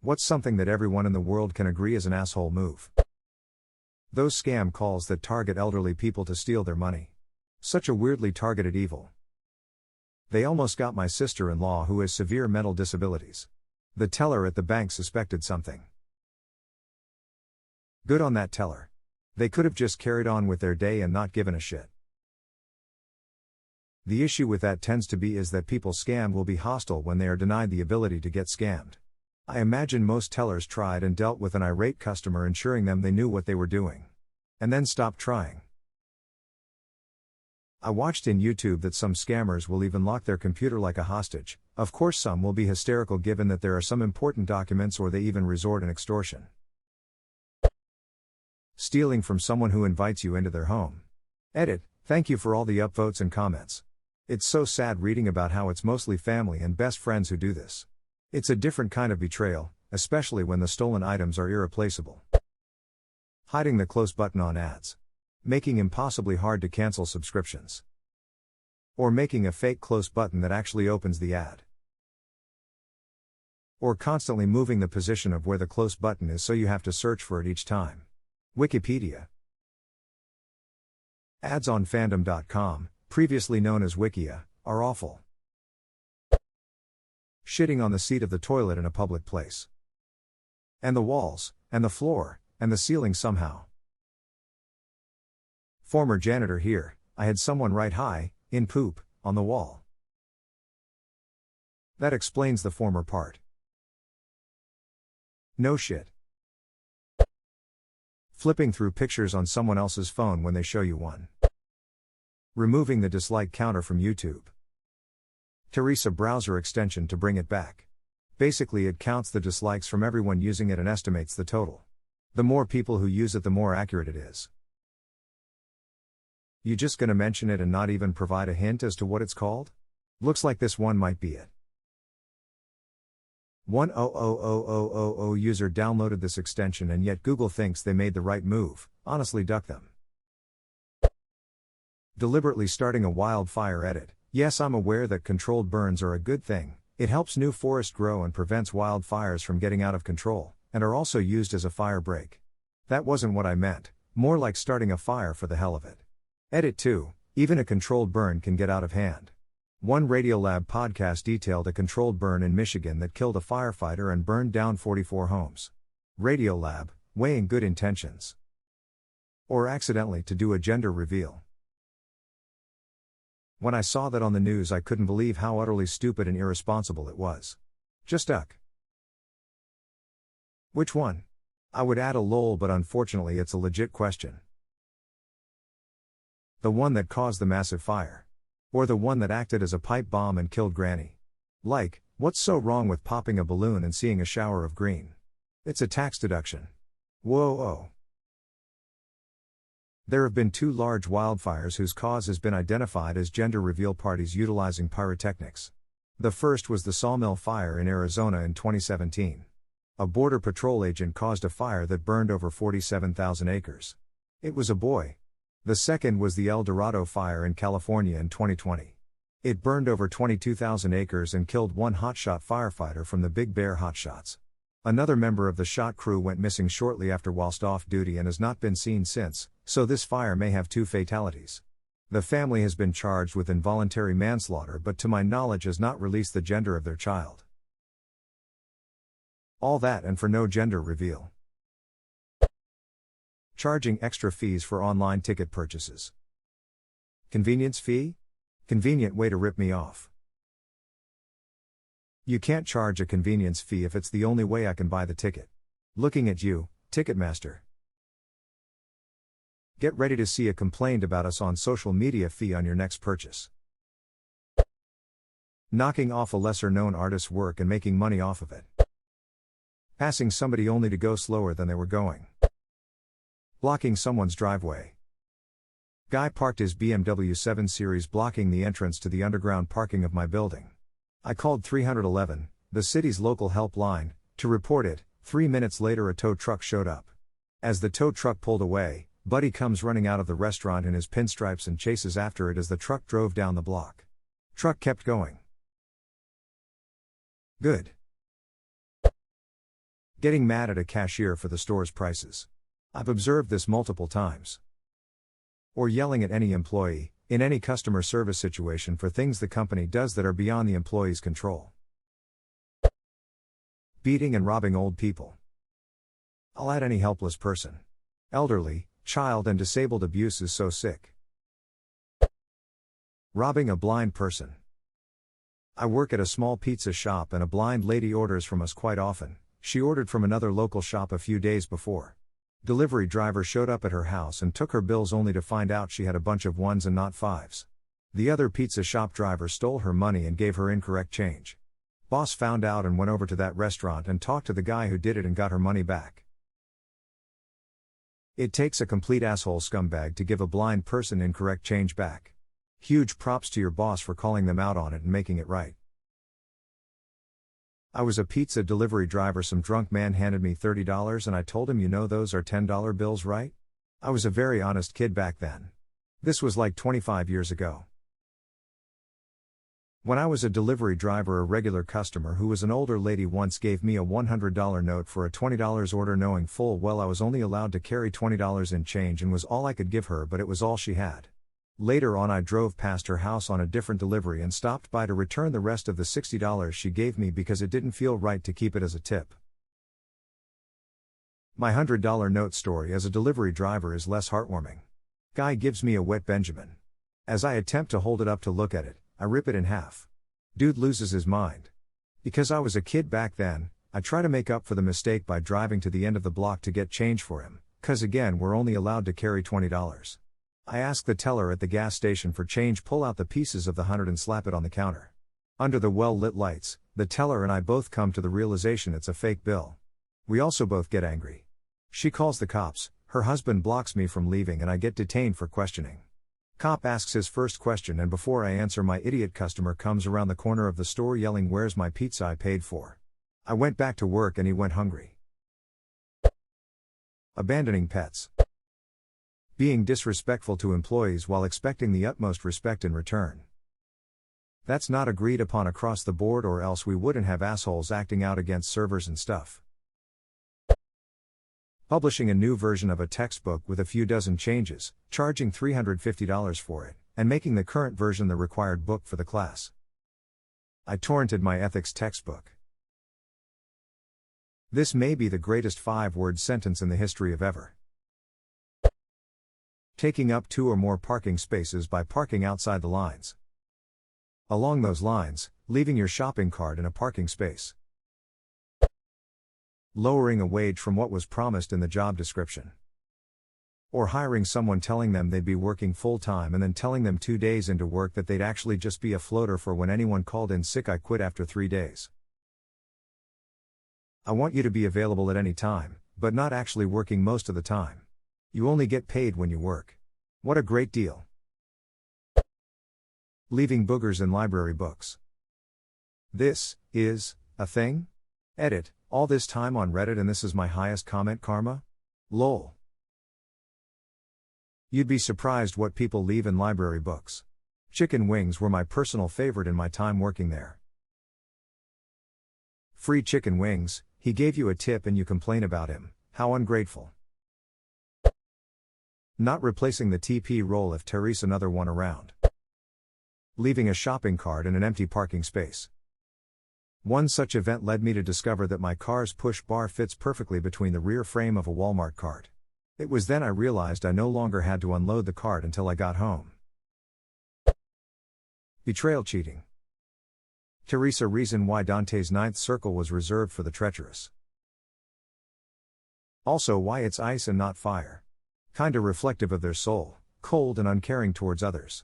What's something that everyone in the world can agree is an asshole move? Those scam calls that target elderly people to steal their money. Such a weirdly targeted evil. They almost got my sister-in-law who has severe mental disabilities. The teller at the bank suspected something. Good on that teller. They could have just carried on with their day and not given a shit. The issue with that tends to be is that people scammed will be hostile when they are denied the ability to get scammed. I imagine most tellers tried and dealt with an irate customer ensuring them they knew what they were doing. And then stopped trying. I watched in YouTube that some scammers will even lock their computer like a hostage. Of course some will be hysterical given that there are some important documents or they even resort in extortion. Stealing from someone who invites you into their home. Edit, thank you for all the upvotes and comments. It's so sad reading about how it's mostly family and best friends who do this. It's a different kind of betrayal, especially when the stolen items are irreplaceable. Hiding the close button on ads. Making impossibly hard to cancel subscriptions. Or making a fake close button that actually opens the ad. Or constantly moving the position of where the close button is so you have to search for it each time. Wikipedia. Ads on fandom.com, previously known as Wikia, are awful. Shitting on the seat of the toilet in a public place. And the walls, and the floor, and the ceiling somehow. Former janitor here, I had someone write "hi" in poop on the wall. That explains the former part. No shit. Flipping through pictures on someone else's phone when they show you one. Removing the dislike counter from YouTube. Teresa browser extension to bring it back. Basically it counts the dislikes from everyone using it and estimates the total. The more people who use it the more accurate it is. You just gonna mention it and not even provide a hint as to what it's called? Looks like this one might be it. 1000000 user downloaded this extension and yet Google thinks they made the right move. Honestly, duck them. Deliberately starting a wildfire. Edit. Yes, I'm aware that controlled burns are a good thing. It helps new forest grow and prevents wildfires from getting out of control, and are also used as a fire break. That wasn't what I meant, more like starting a fire for the hell of it. Edit 2. Even a controlled burn can get out of hand. One Radiolab podcast detailed a controlled burn in Michigan that killed a firefighter and burned down 44 homes. Radiolab, weighing good intentions. Or accidentally to do a gender reveal. When I saw that on the news I couldn't believe how utterly stupid and irresponsible it was. Just duck. Which one? I would add a lol, but unfortunately it's a legit question. The one that caused the massive fire. Or the one that acted as a pipe bomb and killed Granny. Like, what's so wrong with popping a balloon and seeing a shower of green? It's a tax deduction. Whoa. There have been 2 large wildfires whose cause has been identified as gender reveal parties utilizing pyrotechnics. The first was the Sawmill Fire in Arizona in 2017. A Border Patrol agent caused a fire that burned over 47,000 acres. It was a boy. The second was the El Dorado Fire in California in 2020. It burned over 22,000 acres and killed one hotshot firefighter from the Big Bear Hotshots. Another member of the shot crew went missing shortly after whilst off duty and has not been seen since, so this fire may have 2 fatalities. The family has been charged with involuntary manslaughter but to my knowledge has not released the gender of their child. All that and for no gender reveal. Charging extra fees for online ticket purchases. Convenience fee? Convenient way to rip me off. You can't charge a convenience fee if it's the only way I can buy the ticket. Looking at you, Ticketmaster. Get ready to see a complaint about us on social media fee on your next purchase. Knocking off a lesser-known artist's work and making money off of it. Passing somebody only to go slower than they were going. Blocking someone's driveway. Guy parked his BMW 7 Series blocking the entrance to the underground parking of my building. I called 311, the city's local helpline, to report it. 3 minutes later a tow truck showed up. As the tow truck pulled away, Buddy comes running out of the restaurant in his pinstripes and chases after it as the truck drove down the block. Truck kept going. Good. Getting mad at a cashier for the store's prices. I've observed this multiple times. Or yelling at any employee, in any customer service situation for things the company does that are beyond the employee's control. Beating and robbing old people. I'll add any helpless person. Elderly, child and disabled abuse is so sick. Robbing a blind person. I work at a small pizza shop and a blind lady orders from us quite often. She ordered from another local shop a few days before. Delivery driver showed up at her house and took her bills only to find out she had a bunch of ones and not fives. The other pizza shop driver stole her money and gave her incorrect change. Boss found out and went over to that restaurant and talked to the guy who did it and got her money back. It takes a complete asshole scumbag to give a blind person incorrect change back. Huge props to your boss for calling them out on it and making it right. I was a pizza delivery driver. Some drunk man handed me $30 and I told him, those are $10 bills, right? I was a very honest kid back then. This was like 25 years ago. When I was a delivery driver, a regular customer who was an older lady once gave me a $100 note for a $20 order, knowing full well I was only allowed to carry $20 in change and was all I could give her, but it was all she had. Later on, I drove past her house on a different delivery and stopped by to return the rest of the $60 she gave me because it didn't feel right to keep it as a tip. My $100 note story as a delivery driver is less heartwarming. Guy gives me a wet Benjamin. As I attempt to hold it up to look at it, I rip it in half. Dude loses his mind. Because I was a kid back then, I try to make up for the mistake by driving to the end of the block to get change for him, cause again we're only allowed to carry $20. I ask the teller at the gas station for change, pull out the pieces of the 100 and slap it on the counter. Under the well-lit lights, the teller and I both come to the realization it's a fake bill. We also both get angry. She calls the cops, her husband blocks me from leaving and I get detained for questioning. Cop asks his first question and before I answer, my idiot customer comes around the corner of the store yelling, "Where's my pizza I paid for?" I went back to work and he went hungry. Abandoning pets. Being disrespectful to employees while expecting the utmost respect in return. That's not agreed upon across the board, or else we wouldn't have assholes acting out against servers and stuff. Publishing a new version of a textbook with a few dozen changes, charging $350 for it, and making the current version the required book for the class. I torrented my ethics textbook. This may be the greatest 5-word sentence in the history of ever. Taking up 2 or more parking spaces by parking outside the lines. Along those lines, leaving your shopping cart in a parking space. Lowering a wage from what was promised in the job description. Or hiring someone telling them they'd be working full-time and then telling them 2 days into work that they'd actually just be a floater for when anyone called in sick. I quit after 3 days. I want you to be available at any time, but not actually working most of the time. You only get paid when you work. What a great deal. Leaving boogers in library books. This is a thing? Edit, all this time on Reddit and this is my highest comment karma? Lol. You'd be surprised what people leave in library books. Chicken wings were my personal favorite in my time working there. Free chicken wings, he gave you a tip and you complain about him, how ungrateful. Not replacing the TP roll if Teresa another one around. Leaving a shopping cart in an empty parking space. One such event led me to discover that my car's push bar fits perfectly between the rear frame of a Walmart cart. It was then I realized I no longer had to unload the cart until I got home. Betrayal cheating. Teresa reason why Dante's ninth circle was reserved for the treacherous. Also why it's ice and not fire. Kinda reflective of their soul, cold and uncaring towards others.